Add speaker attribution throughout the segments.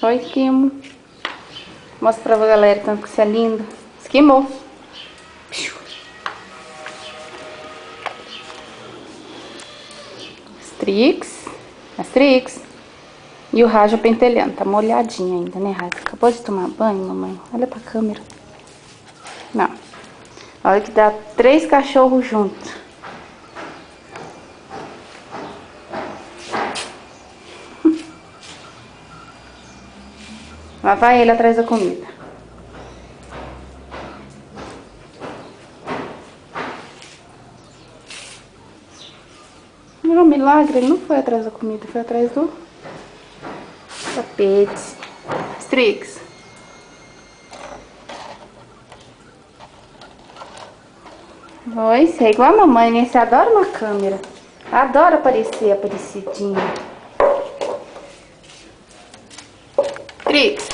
Speaker 1: Oi, esquimo. Mostra pra galera tanto que você é lindo. Esquimou. Astrix. Astrix. E o Raja pentelhando. Tá molhadinho ainda, né, Raja? Acabou de tomar banho, mamãe? Olha pra câmera. Não. Olha que dá 3 cachorros juntos. Lá vai ele atrás da comida. Não, milagre, ele não foi atrás da comida, foi atrás do tapete. Strix. Oi, você é igual a mamãe, né? Você adora uma câmera. Adora aparecer, aparecidinha. Strix.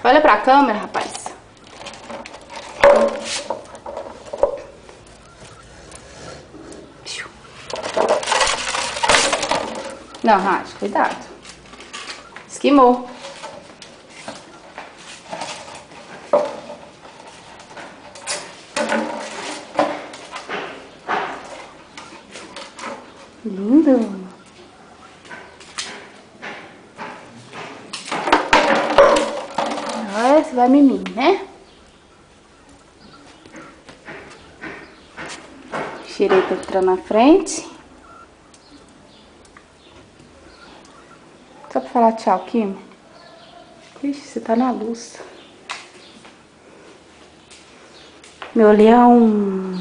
Speaker 1: Olha pra câmera, rapaz. Não, Raja, cuidado. Esquimou. Lindo. Olha, você vai mimir, né? Xereta entrou na frente. Só pra falar tchau, Kim. Ixi, você tá na luz. Meu leão.